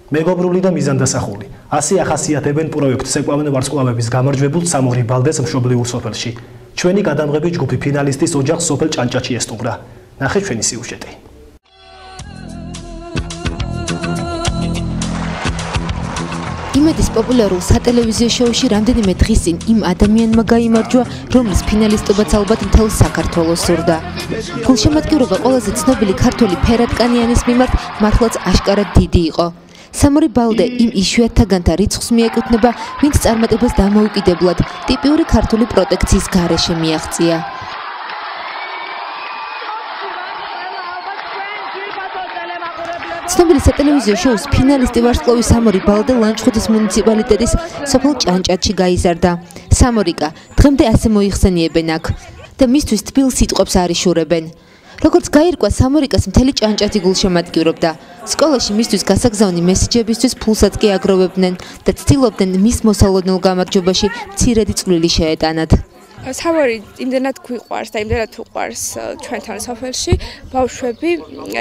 მეგობრული და მიზანდასახული. ასე ახასიათებენ პროექტს ეკვავენ ვარსკვლავების გამარჯვებულ სამორი ბალდეს მშობლიურ სოფელში. ჩვენი გადამღები ჯგუფი ფინალისტის ოჯახს სოფელ ჭანჭაჭი ესტუმრა. ნახეთ ჩვენი სიუჟეტი. იმედის პოპულარულ სატელევიზიო შოუში რამდენიმე დღის წინ იმ ადამიანმა გაიმარჯვა, რომლის ფინალისტობაც ალბათ მთელ საქართველოს სურდა. გულშემატკივრობა ყველაზე ცნობილი ქართველი ფერატკანიანის მიმართ მართლაც აშკარად დიდი იყო. სამორი ბალდე იმ იშვიათთაგანთა რიცხვს მიეკუთვნება, ვინც წარმატებას დამოუკიდებლად ტიპიური ქართული პროტექციის გარეშე მიაღწია. ცნობილი სატელევიზიო შოუს ფინალისტი ვარსკვლავი სამორი ბალდე ლანჩხუთის მუნიციპალიტეტის სოფელ ჭანჭაჭში გაიზარდა. სამორიკა დღემდე ასე მოიხსენიებენ აქ და მისთვის თბილ სიტყვებს არიშურებენ. როგორც გაირკვა, სამორიკას მთელი ჭანჭათი გულშემატკივრობდა. სკოლაში მისთვის გასაგზავნი მესიჯებისთვის ფულსაც კი აგროვებდნენ და ცდილობდნენ მის მოსალოდნელ გამარჯვებაში მცირედი წვლილი შეეტანათ. სამორი იმდენად გვიყვარს და იმდენად უყვარს ჩვენთან სოფელში, ბავშვები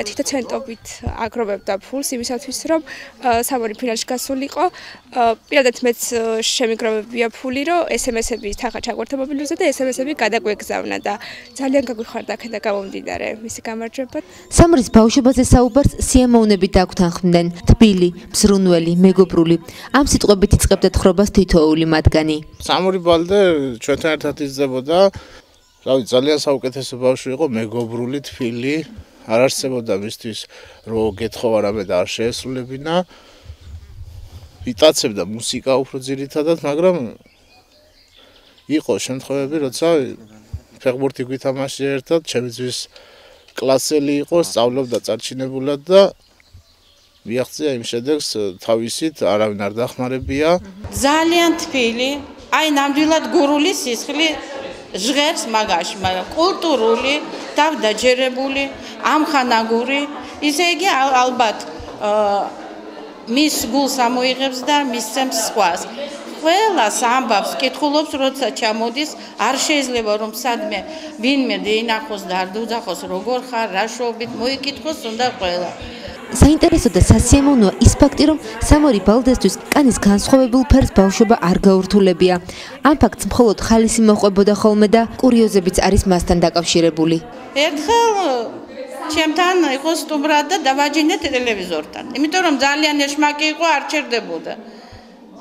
თითოცენტობით აგროვებდა ფულს იმისათვის, რომ სამორი ფინალში გასულიყო. პირადად მეც შემიგროვებია ფული, რომ SMS-ები თანხა ჩაგვერთა მობილურზე და SMS-ები გადაგვეგზავნა და ძალიან გაგვიხარდა აქედან გამომდინარე მისი გამარჯვება. სამორის ბავშვობაზე საუბარს სიამოვნებით დაგვთანხმდნენ. თბილი, მზრუნველი, მეგობრული. ამ სიტყვებით იწყებდა თხრობას თითოეული მათგანი. სამორი ბალდე ჩვენთან ერთად იზრდებოდა, რავი, ძალიან საუკეთესო ბავშვი იყო, მეგობრული, თბილი, არ არსებობდა მისთვის რო გეთხოვა რამე და არ შეესრულებინა. იტაცებდა მუსიკა უფრო ძირითადად, მაგრამ იყო შემთხვევები, როცა ფეხბურთი გვითამაშია ერთად, ჩემი ძმის კლასელი იყო, სწავლობდა წარჩინებულად და მიაღწია იმ შედეგს თავისით, არავინ არ დახმარებია. ძალიან თბილი, აი ნამდვილად გურული სისხლი ჟღერს მაგაში, მაგრამ კულტურული, დავდაჯერებული, ამხანაგური, ისე იგი ალბათ მის გულს ამოიღებს და მისცემს სხვას. ყველას ამბავს, კითხულობს, როცა ჩამოდის, არ შეიძლება რომ სადმე ვინმე დაინახოს და არ დაუძახოს როგორ ხარ, რა შობით, მოიკითხოს უნდა ყველა. საინტერესო და სასიამოვნოა ის ფაქტი, რომ სამორი ბალდესთვის კანის განსხვავებულ ფერს ბავშვობა არ გაურთულებია. ამ ფაქტს მხოლოდ ხალისი მოყვებოდა ხოლმე და კურიოზებიც არის მასთან დაკავშირებული. ერთხელ ჩემთან იყო სტუმრად და დავაჯინე ტელევიზორთან. იმიტომ რომ ძალიან ეშმაკი იყო, არ ჩერდებოდა.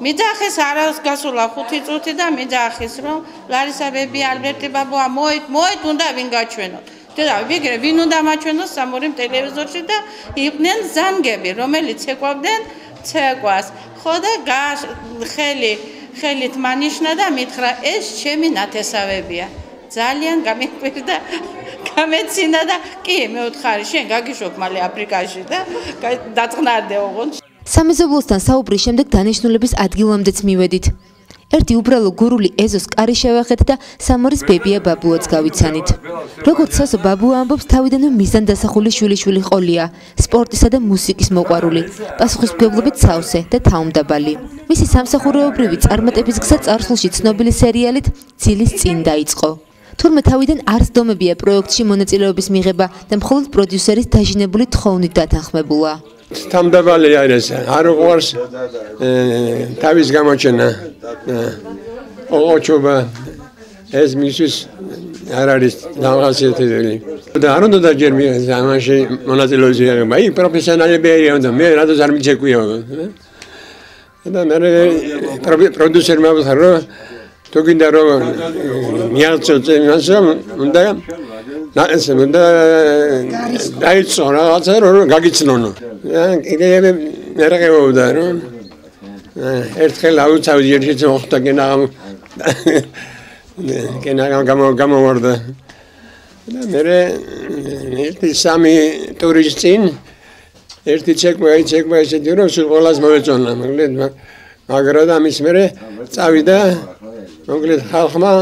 მიძახეს არას გასულა 5 წუთი და მიძახეს რომ ლარისა ბები ალბერტი ბაბუა მოით უნდა ვინ გაჩვენოთ. და ვიგრე ვინ უნდა მაჩვენოს სამორიმ ტელევიზორში და იყვნენ ზანგები, რომელიც ეკავდნენ ცეკვას. ხო და ხელით მანიშნა და მითხრა ეს ჩემი ნათესავებია. ძალიან გამიკვირდა, გამეცინა და კი მეუთხარი შენ გაგიშვებ მალე აფრიკაში და დაწყნარდე ოღონდ. სამეზობლოსთან საუბრის შემდეგ დანიშნულების ადგილამდეც მივედით. ერთი უბრალო გურული ეზოს კარი შევახეთ და სამორის ბებია ბაბუაც გავიცანით. როგორც სასო ბაბუა ამბობს, თავიდანვე მიზანდასახული შვილიშვილი ყოლია, სპორტისა და მუსიკის მოყვარული, პასუხისმგებლობით სავსე და თავმდაბალი. მისი სამსახურეობრივი წარმატების გზა წარსულში ცნობილი სერიალით „ძილის წინ“ დაიწყო. თურმე თავიდან არ სდომებია პროექტში მონაწილეობის მიღება და მხოლოდ პროდიუსერის დაჟინებული თხოვნით დათანხმებულა. Tamdabali არის, არ უყვარს თავის გამოჩენა. ოჩობა ეს მისთვის არ არის დამახასიათებელი. და არ უნდა დაჯერმია ამაში მონაწილეობის მიღება. აი პროფესიონალები არიან და მე რადოს არ მიჩეკვია. და მე პროდიუსერმა ვთქვა რომ თუ გინდა რომ მიაღწიოთ იმას უნდა დაიწყო რაღაცა რომ გაგიცნონო. იდეები მერყეობდა რომ ერთხელ აუცავი ერთიც მოხდა გამოვარდა. და მე ერთი სამი ტურის წინ ერთი ცეკვა ისეთი რომ სულ ყველას მოეწონა. მაგრამ ამის მერე წავიდა მოკლედ ხალხმა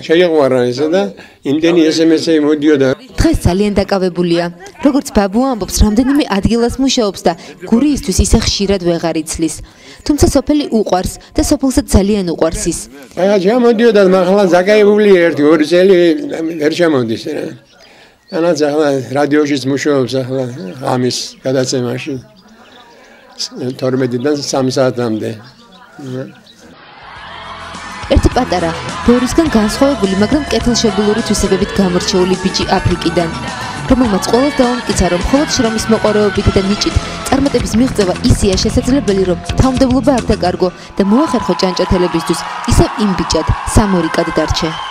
შეიყვარა ესე და იმდენი SMS-ი მოდიოდა. დღეს ძალიან დაკავებულია. როგორც ბაბუა ამბობს, რამდენიმე ადგილას მუშაობს და გურიისთვის ისე ხშირად ვეღარ იცლის. თუმცა სოფელი უყვარს და სოფელსაც ძალიან უყვარს ის. აი ჩამოდიოდა, მაგრამ ზაკაებული 1-2 წელი ვერ ჩამოდის რა. ანაც ახლა რადიოშიც მუშაობს ახლა ამის გადაცემაში. 12-დან 3 საათამდე. ერთი პატარა, ბევრისგან განსხვავებული, მაგრამ კეთილშობილური თვისებებით გამორჩეული ბიჭი აფრიკიდან, რომელმაც ყველას დაუმტკიცა, რომ მხოლოდ შრომის მოყარეობით და ნიჭით წარმატების მიღწევა ისეა შესაძლებელი, რომ თავმდებლობა არ დაკარგო და მოახერხო ჭანჭათელებისთვის, ისევ იმ ბიჭად, სამორიკად დარჩე.